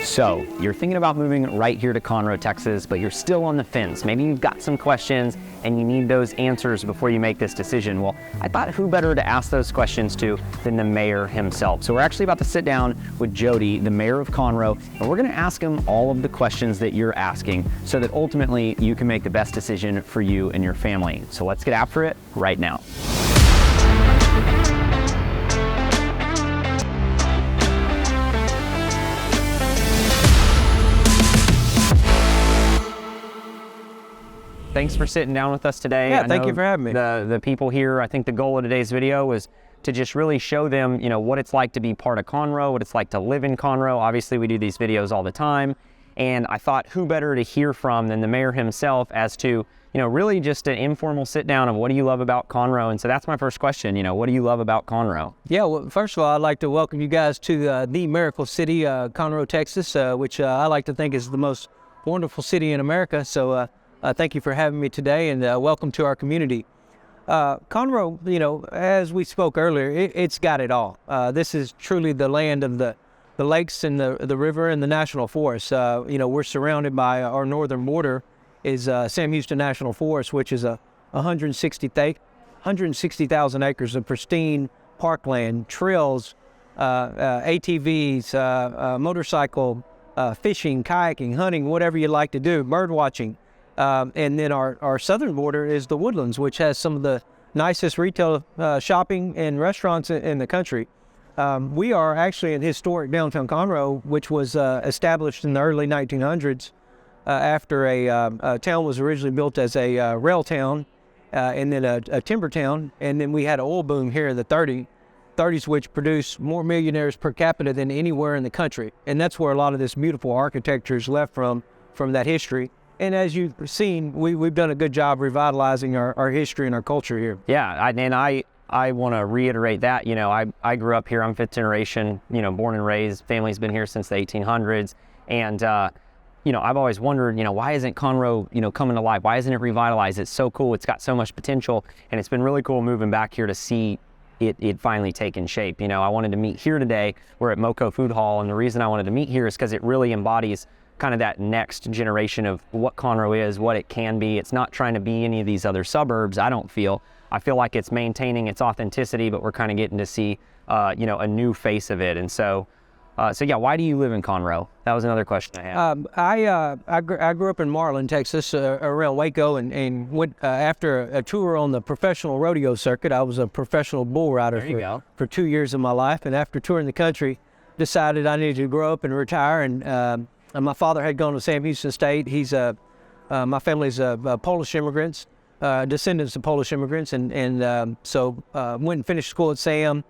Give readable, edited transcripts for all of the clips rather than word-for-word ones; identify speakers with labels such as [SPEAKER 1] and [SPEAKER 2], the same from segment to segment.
[SPEAKER 1] So, you're thinking about moving right here to Conroe, Texas, but you're still on the fence. Maybe you've got some questions and you need those answers before you make this decision. Well, I thought who better to ask those questions to than the mayor himself. So we're actually about to sit down with Jody, the mayor of Conroe, and we're gonna ask him all of the questions that you're asking so that ultimately you can make the best decision for you and your family. So let's get after it right now. Thanks for sitting down with us today.
[SPEAKER 2] Yeah, thank you for having me.
[SPEAKER 1] The people here, I think the goal of today's video was to just really show them, what it's like to be part of Conroe, what it's like to live in Conroe. Obviously, we do these videos all the time, and I thought who better to hear from than the mayor himself as to, really just an informal sit down of what do you love about Conroe. And so that's my first question, what do you love about Conroe?
[SPEAKER 2] Yeah, well, first of all, I'd like to welcome you guys to the miracle city, Conroe, Texas, which I like to think is the most wonderful city in America. So thank you for having me today, and welcome to our community. Conroe, as we spoke earlier, it's got it all. This is truly the land of the lakes and the river and the national forest. We're surrounded by our northern border is Sam Houston National Forest, which is 160,000 acres of pristine parkland, trails, ATVs, motorcycle, fishing, kayaking, hunting, whatever you like to do, bird watching. And then our southern border is the Woodlands, which has some of the nicest retail shopping and restaurants in the country. We are actually in historic downtown Conroe, which was established in the early 1900s after a town was originally built as a rail town and then a timber town. And then we had an oil boom here in the 30s, which produced more millionaires per capita than anywhere in the country. And that's where a lot of this beautiful architecture is left from that history. And as you've seen, we've done a good job revitalizing our history and our culture here.
[SPEAKER 1] Yeah, I want to reiterate that. I grew up here. I'm fifth generation, born and raised. Family's been here since the 1800s. And, I've always wondered, why isn't Conroe, coming to life? Why isn't it revitalized? It's so cool. It's got so much potential. And it's been really cool moving back here to see it finally taken shape. I wanted to meet here today. We're at Moco Food Hall. And the reason I wanted to meet here is because it really embodies kind of that next generation of what Conroe is, what it can be. It's not trying to be any of these other suburbs, I don't feel. I feel like it's maintaining its authenticity, but we're kind of getting to see, a new face of it. And so yeah, why do you live in Conroe? That was another question I had.
[SPEAKER 2] I grew up in Marlin, Texas, around Waco, and went after a tour on the professional rodeo circuit. I was a professional bull rider for 2 years of my life, and after touring the country, decided I needed to grow up and retire. And my father had gone to Sam Houston State. He's my family's Polish immigrants, descendants of Polish immigrants, and so went and finished school at Sam.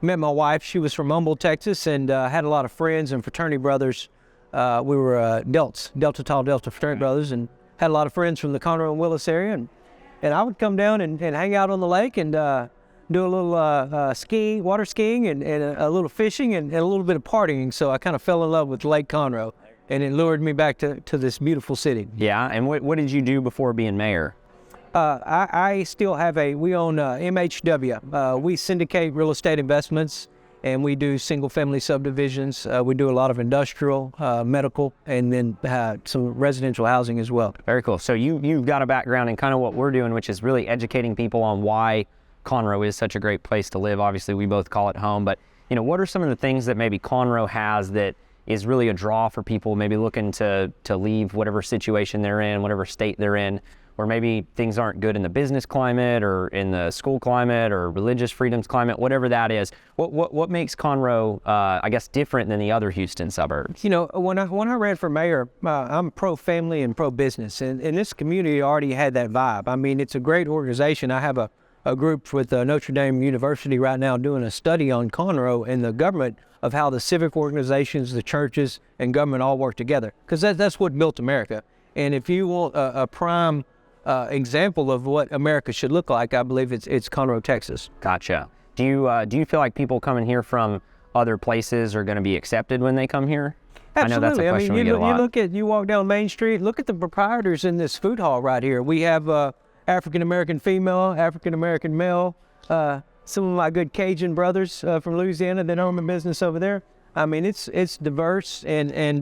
[SPEAKER 2] Met my wife. She was from Humboldt, Texas, and had a lot of friends and fraternity brothers. We were Delta Tau Delta fraternity brothers, and had a lot of friends from the Conroe and Willis area. And I would come down and hang out on the lake and do a little water skiing, and a little fishing, and a little bit of partying. So I kind of fell in love with Lake Conroe, and it lured me back to this beautiful city.
[SPEAKER 1] Yeah, and what did you do before being mayor?
[SPEAKER 2] I still have we own MHW. We syndicate real estate investments, and we do single family subdivisions. We do a lot of industrial, medical, and then some residential housing as well.
[SPEAKER 1] Very cool. So you've got a background in kind of what we're doing, which is really educating people on why Conroe is such a great place to live. Obviously, we both call it home, but what are some of the things that maybe Conroe has that is really a draw for people maybe looking to leave whatever situation they're in, whatever state they're in, or maybe things aren't good in the business climate or in the school climate or religious freedoms climate, whatever that is. What makes Conroe, I guess, different than the other Houston suburbs?
[SPEAKER 2] When I ran for mayor, I'm pro-family and pro-business, and this community already had that vibe. I mean, it's a great organization. I have a group with Notre Dame University right now doing a study on Conroe and the government of how the civic organizations, the churches, and government all work together, because that's what built America. And if you want a prime example of what America should look like, I believe it's Conroe, Texas.
[SPEAKER 1] Gotcha. Do you feel like people coming here from other places are going to be accepted when they come here?
[SPEAKER 2] Absolutely.
[SPEAKER 1] I know that's a question we get a lot.
[SPEAKER 2] You walk down Main Street, look at the proprietors in this food hall right here. We have African-American female, African-American male, some of my good Cajun brothers from Louisiana that own a business over there. I mean, it's diverse and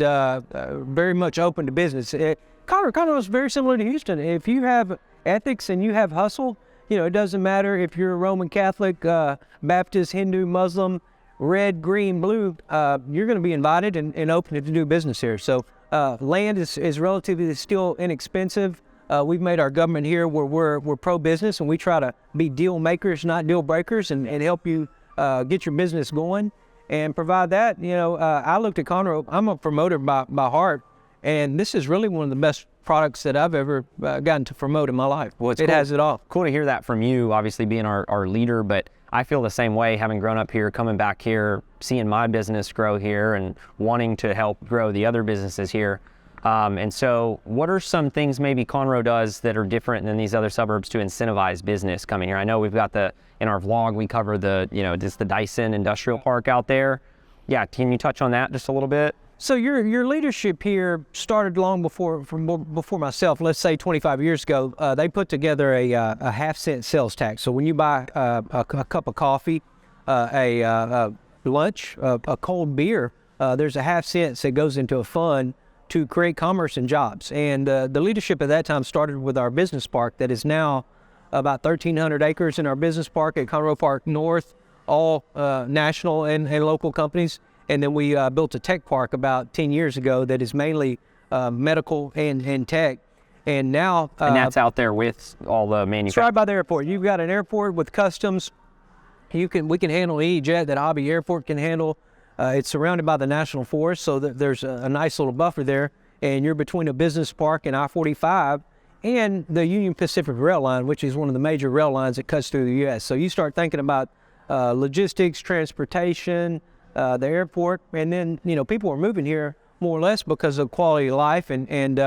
[SPEAKER 2] very much open to business. Conroe is very similar to Houston. If you have ethics and you have hustle, you know, it doesn't matter if you're a Roman Catholic, Baptist, Hindu, Muslim, red, green, blue, you're going to be invited and open to do business here. So land is relatively still inexpensive. We've made our government here where we're pro-business, and we try to be deal makers, not deal breakers, and help you get your business going and provide that. You know, I looked at Conroe. I'm a promoter by heart, and this is really one of the best products that I've ever gotten to promote in my life.
[SPEAKER 1] Well, it
[SPEAKER 2] cool. Has it all.
[SPEAKER 1] Cool to hear that from you, obviously being our leader, but I feel the same way, having grown up here, coming back here, seeing my business grow here and wanting to help grow the other businesses here. And so what are some things maybe Conroe does that are different than these other suburbs to incentivize business coming here? I know we've got in our vlog, we cover just the Dyson Industrial Park out there. Yeah, can you touch on that just a little bit?
[SPEAKER 2] So your leadership here started long before myself. Let's say 25 years ago, they put together a half-cent sales tax. So when you buy a cup of coffee, a lunch, a cold beer, there's a half cent that goes into a fund to create commerce and jobs. And the leadership at that time started with our business park that is now about 1,300 acres in our business park at Conroe Park North, all national and local companies. And then we built a tech park about 10 years ago that is mainly medical and tech. And now...
[SPEAKER 1] and that's out there with all the manufacturers?
[SPEAKER 2] It's right by the airport. You've got an airport with customs. We can handle any jet that Hobby Airport can handle. It's surrounded by the National Forest, so there's a nice little buffer there. And you're between a business park and I-45 and the Union Pacific Rail Line, which is one of the major rail lines that cuts through the U.S. So you start thinking about logistics, transportation, the airport, and then, you know, people are moving here more or less because of quality of life, and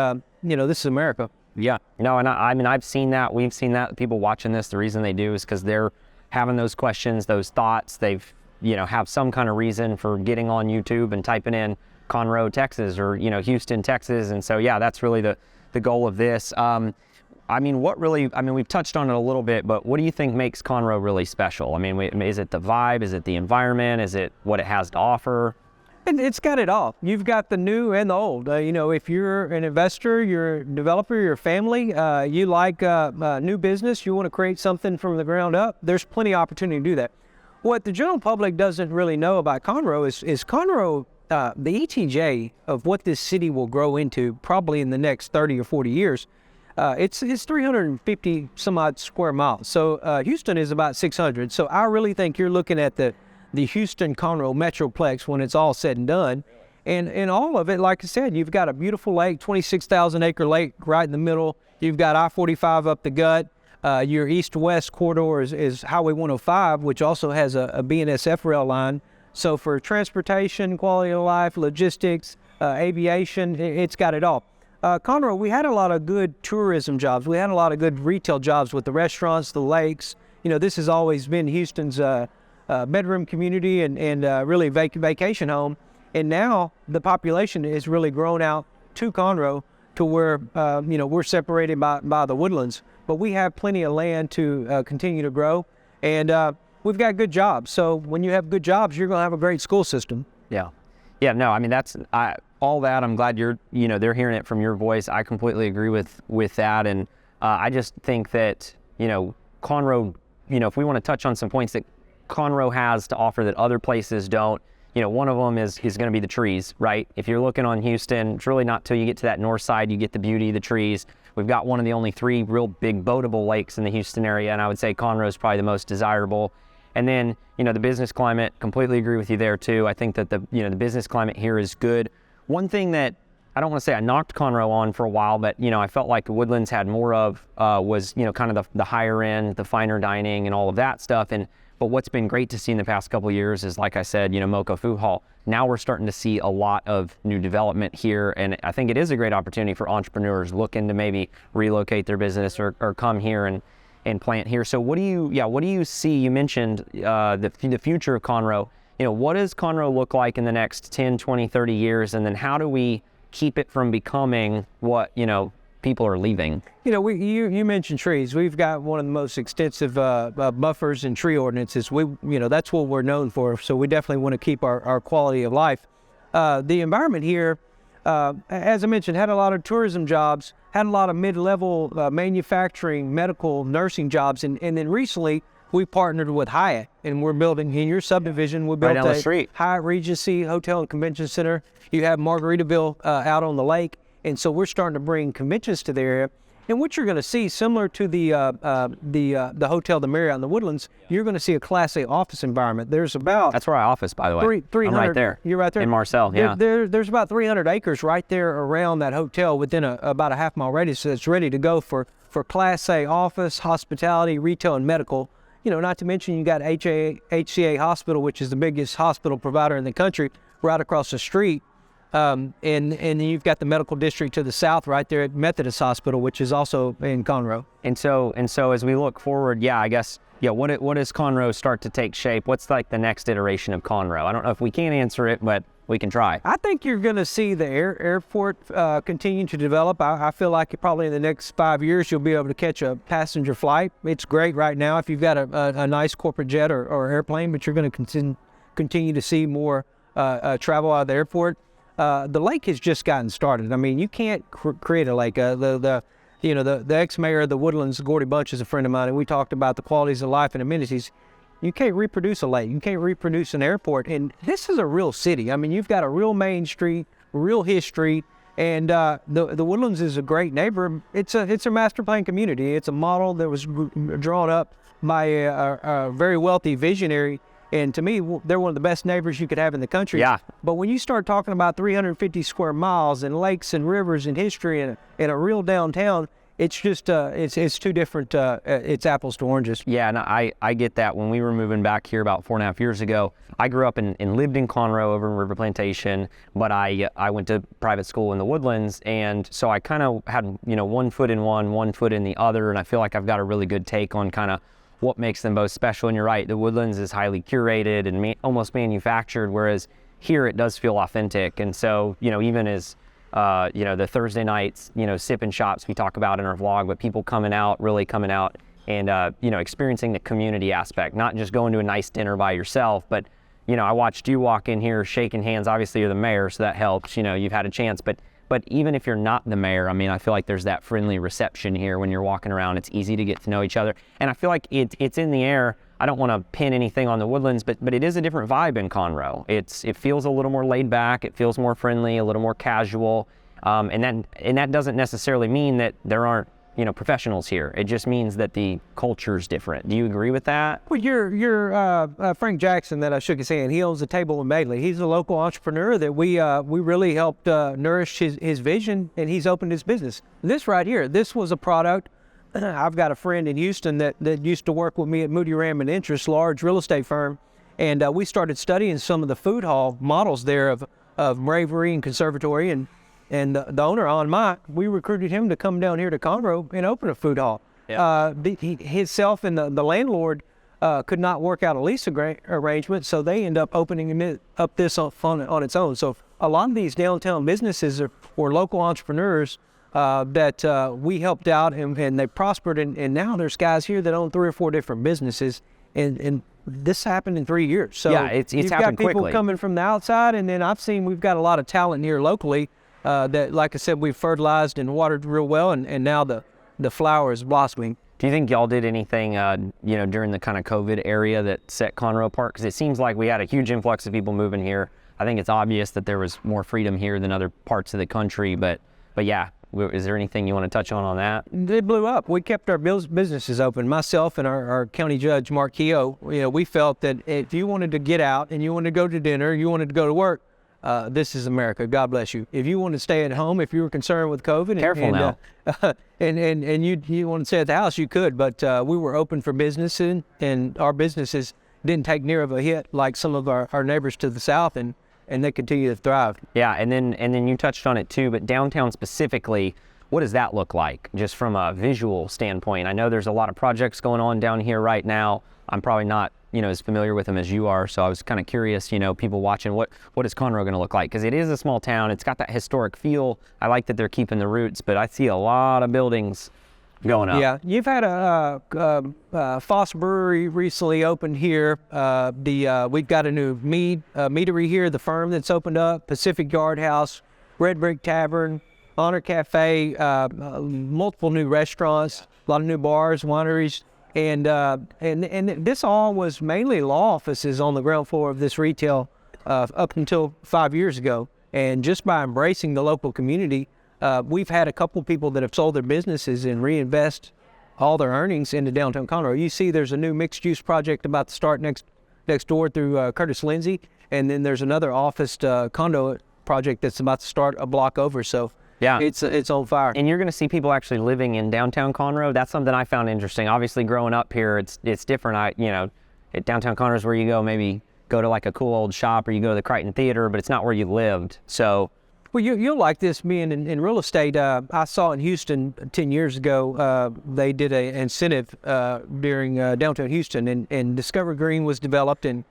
[SPEAKER 2] you know, this is America.
[SPEAKER 1] Yeah, no, and I mean, I've seen that, we've seen that, people watching this, the reason they do is because they're having those questions, those thoughts, they've, you know, have some kind of reason for getting on YouTube and typing in Conroe, Texas, or, you know, Houston, Texas, and so, yeah, that's really the goal of this. I mean, we've touched on it a little bit, but what do you think makes Conroe really special? I mean, is it the vibe? Is it the environment? Is it what it has to offer?
[SPEAKER 2] And it's got it all. You've got the new and the old. You know, if you're an investor, you're a developer, you're a family, you like new business, you want to create something from the ground up, there's plenty of opportunity to do that. What the general public doesn't really know about Conroe is Conroe, the ETJ of what this city will grow into probably in the next 30 or 40 years. It's 350 some odd square miles. So Houston is about 600. So I really think you're looking at the Houston Conroe Metroplex when it's all said and done. And all of it, like I said, you've got a beautiful lake, 26,000 acre lake right in the middle. You've got I-45 up the gut. Your east-west corridor is Highway 105, which also has a BNSF rail line. So for transportation, quality of life, logistics, aviation, it's got it all. Conroe, we had a lot of good tourism jobs. We had a lot of good retail jobs with the restaurants, the lakes. You know, this has always been Houston's bedroom community and really vacation home. And now the population has really grown out to Conroe to where, you know, we're separated by the woodlands. But we have plenty of land to continue to grow. And we've got good jobs. So when you have good jobs, you're going to have a great school system.
[SPEAKER 1] Yeah. Yeah, no, I mean, all that, I'm glad they're hearing it from your voice. I completely agree with that. And I just think that, you know, Conroe, you know, if we want to touch on some points that Conroe has to offer that other places don't, you know, one of them is going to be the trees, right? If you're looking on Houston, it's really not till you get to that north side, you get the beauty of the trees. We've got one of the only 3 real big boatable lakes in the Houston area, and I would say Conroe is probably the most desirable. And then, you know, the business climate, completely agree with you there too. I think that the business climate here is good. One thing that I don't want to say I knocked Conroe on for a while, but, you know, I felt like the Woodlands had more of was, you know, kind of the higher end, the finer dining and all of that stuff. But what's been great to see in the past couple of years is, like I said, you know, Mocha Food Hall. Now we're starting to see a lot of new development here, and I think it is a great opportunity for entrepreneurs looking to maybe relocate their business or come here and plant here. So what do you see? You mentioned the future of Conroe. You know, what does Conroe look like in the next 10, 20, 30 years, and then how do we keep it from becoming what, you know, people are leaving.
[SPEAKER 2] You know, you mentioned trees. We've got one of the most extensive buffers and tree ordinances. That's what we're known for. So we definitely want to keep our quality of life. The environment here, as I mentioned, had a lot of tourism jobs, had a lot of mid-level manufacturing, medical, nursing jobs, and then recently we partnered with Hyatt, and we're building in your subdivision. We built
[SPEAKER 1] right down the street.
[SPEAKER 2] Hyatt Regency Hotel and Convention Center. You have Margaritaville out on the lake, and so we're starting to bring conventions to the area. And what you're going to see, similar to the hotel, the Marriott in the Woodlands, you're going to see a Class A office environment. There's about
[SPEAKER 1] That's where I office, by the way.
[SPEAKER 2] 300.
[SPEAKER 1] I'm right there.
[SPEAKER 2] You're right there
[SPEAKER 1] in Marcel. Yeah.
[SPEAKER 2] There's about 300 acres right there around that hotel within about a half-mile radius that's ready to go for Class A office, hospitality, retail, and medical. You know, not to mention you got HCA Hospital, which is the biggest hospital provider in the country, right across the street. And then you've got the medical district to the south right there at Methodist Hospital, which is also in Conroe.
[SPEAKER 1] And so as we look forward, I guess, what does Conroe start to take shape? What's like the next iteration of Conroe? I don't know if we can answer it, but we can try.
[SPEAKER 2] I think you're going to see the airport continue to develop. I feel like probably in the next 5 years you'll be able to catch a passenger flight. It's great right now if you've got a nice corporate jet or airplane, but you're going to continue to see more travel out of the airport. The lake has just gotten started. I mean, you can't create a lake. The ex-mayor of the Woodlands, Gordy Bunch, is a friend of mine, and we talked about the qualities of life and amenities. You can't reproduce a lake. You can't reproduce an airport. And this is a real city. I mean, you've got a real main street, real history, and the Woodlands is a great neighbor. It's a master plan community. It's a model that was drawn up by a very wealthy visionary. And to me, they're one of the best neighbors you could have in the country.
[SPEAKER 1] Yeah.
[SPEAKER 2] But when you start talking about 350 square miles and lakes and rivers and history and a real downtown, it's just it's two different. It's apples to oranges.
[SPEAKER 1] Yeah, and I get that. When we were moving back here about 4.5 years ago, I grew up and lived in Conroe over in River Plantation, but I went to private school in the Woodlands, and so I kind of had 1 foot in one foot in the other, and I feel like I've got a really good take on kind of what makes them both special. And you're right, the Woodlands is highly curated and almost manufactured, whereas here it does feel authentic. And so, even as, the Thursday nights, sip-in shops we talk about in our vlog, but people really coming out and, experiencing the community aspect, not just going to a nice dinner by yourself, but, I watched you walk in here shaking hands. Obviously you're the mayor, so that helps, you've had a chance, but even if you're not the mayor, I mean, I feel like there's that friendly reception here when you're walking around. It's easy to get to know each other. And I feel like it's in the air. I don't want to pin anything on the Woodlands, but it is a different vibe in Conroe. It feels a little more laid back. It feels more friendly, a little more casual. And that doesn't necessarily mean that there aren't, professionals here. It just means that the culture's different. Do you agree with that?
[SPEAKER 2] Well, you're Frank Jackson that I shook his hand. He owns the table in Bagley. He's a local entrepreneur that we really helped nourish his vision, and he's opened his business. This right here, this was a product. I've got a friend in Houston that used to work with me at Moody Ram and Interest, large real estate firm, and we started studying some of the food hall models there of Bravery and Conservatory, and the owner, on Mike, we recruited him to come down here to Conroe and open a food hall. Yeah. Himself and the landlord could not work out a lease arrangement, so they end up opening up this on its own. So a lot of these downtown businesses were local entrepreneurs that we helped out, and they prospered. And now there's guys here that own 3 or 4 different businesses, and this happened in 3 years. So
[SPEAKER 1] yeah, it's
[SPEAKER 2] you've
[SPEAKER 1] happened
[SPEAKER 2] got people
[SPEAKER 1] quickly.
[SPEAKER 2] Coming from the outside, and then I've seen we've got a lot of talent here locally. That, like I said, we've fertilized and watered real well, and now the flower is blossoming.
[SPEAKER 1] Do you think y'all did anything, during the kind of COVID area that set Conroe apart? Because it seems like we had a huge influx of people moving here. I think it's obvious that there was more freedom here than other parts of the country, but yeah, is there anything you want to touch on that?
[SPEAKER 2] It blew up. We kept our businesses open. Myself and our county judge, Mark Keogh, we felt that if you wanted to get out and you wanted to go to dinner, you wanted to go to work, this is America. God bless you. If you want to stay at home, if you were concerned with COVID, and you want to stay at the house, you could. But we were open for business, and our businesses didn't take near of a hit like some of our neighbors to the south, and they continue to thrive.
[SPEAKER 1] Yeah, and then you touched on it too. But downtown specifically, what does that look like, just from a visual standpoint? I know there's a lot of projects going on down here right now. I'm probably not as familiar with them as you are. So I was kind of curious, people watching, what is Conroe going to look like? Because it is a small town. It's got that historic feel. I like that they're keeping the roots, but I see a lot of buildings going up.
[SPEAKER 2] Yeah, you've had a Foss Brewery recently opened here. We've got a new meadery here, the Firm that's opened up, Pacific Yard House, Red Brick Tavern, Honor Cafe, multiple new restaurants, a lot of new bars, wineries, and this all was mainly law offices on the ground floor of this retail up until 5 years ago. And just by embracing the local community, we've had a couple people that have sold their businesses and reinvest all their earnings into downtown Conroe. You see there's a new mixed-use project about to start next door through Curtis Lindsay, and then there's another office condo project that's about to start a block over. So yeah, it's on fire.
[SPEAKER 1] And you're going to see people actually living in downtown Conroe. That's something I found interesting. Obviously, growing up here, it's different. At downtown Conroe is where you go to like a cool old shop, or you go to the Crichton Theater, but it's not where you lived. So,
[SPEAKER 2] well, you'll like this being in real estate. I saw in Houston 10 years ago, they did an incentive during downtown Houston, and Discover Green was developed, and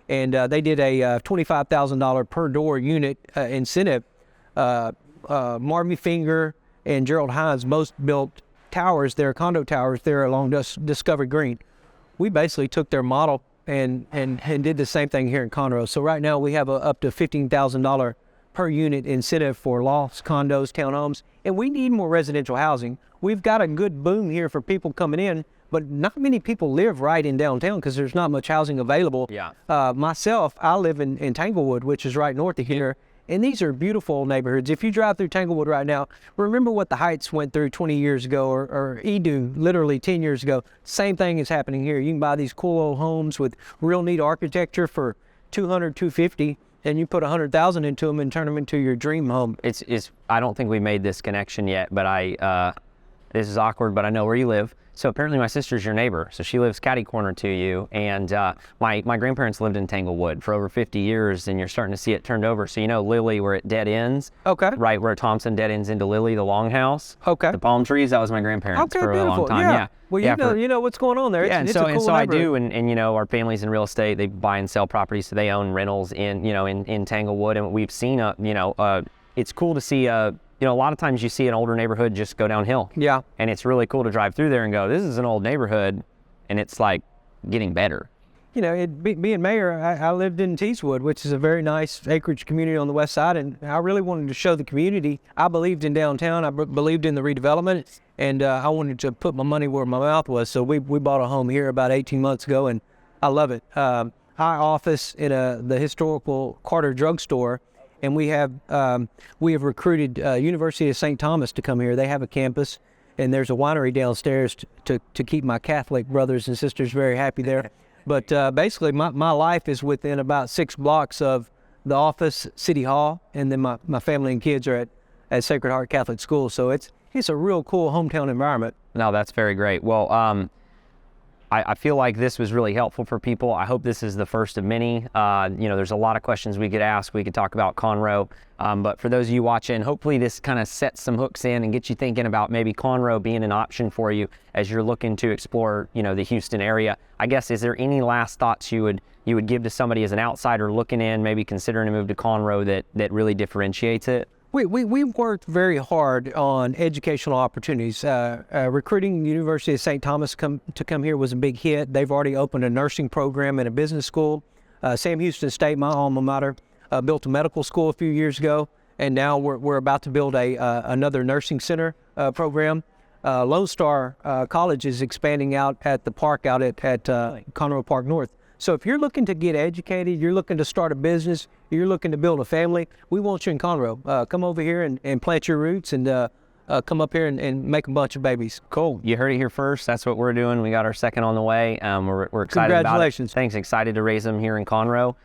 [SPEAKER 2] they did a $25,000 per door unit incentive. Marvin Finger and Gerald Hines both built towers there, condo towers there along Discovery Green. We basically took their model and did the same thing here in Conroe. So right now we have up to $15,000 per unit incentive for lofts, condos, townhomes, and we need more residential housing. We've got a good boom here for people coming in, but not many people live right in downtown because there's not much housing available.
[SPEAKER 1] Yeah.
[SPEAKER 2] Myself, I live in Tanglewood, which is right north of here. And these are beautiful neighborhoods. If you drive through Tanglewood right now, remember what the Heights went through 20 years ago, or Edu literally 10 years ago. Same thing is happening here. You can buy these cool old homes with real neat architecture for $200, $250, and you put $100,000 into them and turn them into your dream home.
[SPEAKER 1] I don't think we made this connection yet, but this is awkward, but I know where you live. So apparently my sister's your neighbor. So she lives catty corner to you. And my grandparents lived in Tanglewood for over 50 years, and you're starting to see it turned over. So Lily, where it dead ends?
[SPEAKER 2] Okay.
[SPEAKER 1] Right where Thompson dead ends into Lily, the longhouse.
[SPEAKER 2] Okay.
[SPEAKER 1] The palm trees, that was my grandparents for
[SPEAKER 2] beautiful.
[SPEAKER 1] A long time.
[SPEAKER 2] Yeah. Well, you know what's going on there.
[SPEAKER 1] Yeah,
[SPEAKER 2] it's a cool
[SPEAKER 1] I do, and our family's in real estate. They buy and sell properties, so they own rentals in Tanglewood, and we've seen it's cool to see a lot of times you see an older neighborhood just go downhill.
[SPEAKER 2] Yeah.
[SPEAKER 1] And it's really cool to drive through there and go, this is an old neighborhood, and it's like getting better.
[SPEAKER 2] Being mayor, I lived in Teeswood, which is a very nice acreage community on the west side, and I really wanted to show the community. I believed in downtown. I believed in the redevelopment, and I wanted to put my money where my mouth was. So we bought a home here about 18 months ago, and I love it. I office in the historical Carter drugstore, and we have recruited University of St. Thomas to come here. They have a campus, and there's a winery downstairs to keep my Catholic brothers and sisters very happy there. But basically, my life is within about 6 blocks of the office, City Hall, and then my family and kids are at Sacred Heart Catholic School. So it's a real cool hometown environment.
[SPEAKER 1] No, that's very great. Well, I feel like this was really helpful for people. I hope this is the first of many. There's a lot of questions we could ask. We could talk about Conroe. But for those of you watching, hopefully this kind of sets some hooks in and gets you thinking about maybe Conroe being an option for you as you're looking to explore, the Houston area. I guess, is there any last thoughts you would give to somebody as an outsider looking in, maybe considering a move to Conroe that really differentiates it?
[SPEAKER 2] We worked very hard on educational opportunities. Recruiting the University of St. Thomas to come here was a big hit. They've already opened a nursing program and a business school. Sam Houston State, my alma mater, built a medical school a few years ago, and now we're about to build another nursing center program. Lone Star College is expanding out at the park out at Conroe Park North. So if you're looking to get educated, you're looking to start a business, you're looking to build a family, we want you in Conroe. Come over here and plant your roots, and come up here and make a bunch of babies.
[SPEAKER 1] Cool. You heard it here first. That's what we're doing. We got our second on the way. We're excited about it.
[SPEAKER 2] Congratulations.
[SPEAKER 1] Thanks. Excited to raise them here in Conroe.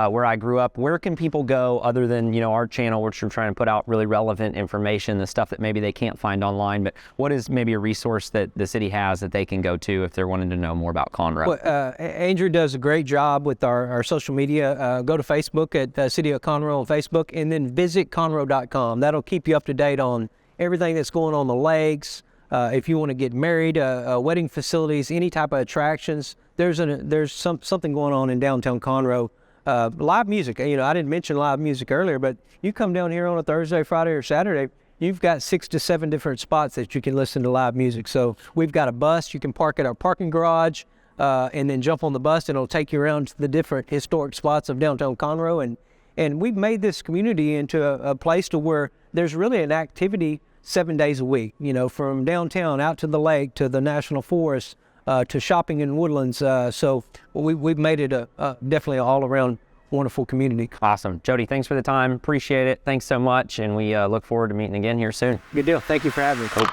[SPEAKER 1] Where I grew up. Where can people go other than our channel, which we're trying to put out really relevant information, the stuff that maybe they can't find online? But what is maybe a resource that the city has that they can go to if they're wanting to know more about Conroe?
[SPEAKER 2] Well, Andrew does a great job with our social media. Go to Facebook at City of Conroe on Facebook, and then visit Conroe.com. That'll keep you up to date on everything that's going on the lakes. If you want to get married, wedding facilities, any type of attractions, there's something going on in downtown Conroe. Live music, you know, I didn't mention live music earlier, but you come down here on a Thursday, Friday, or Saturday, you've got 6 to 7 different spots that you can listen to live music. So we've got a bus, you can park at our parking garage, and then jump on the bus, and it'll take you around to the different historic spots of downtown Conroe. And we've made this community into a place to where there's really an activity 7 days a week, you know, from downtown out to the lake, to the national forest, to shopping in Woodlands. So we've made it definitely an all-around wonderful community.
[SPEAKER 1] Awesome. Jody, thanks for the time. Appreciate it. Thanks so much. And we look forward to meeting again here soon.
[SPEAKER 2] Good deal. Thank you for having me.
[SPEAKER 1] Cool.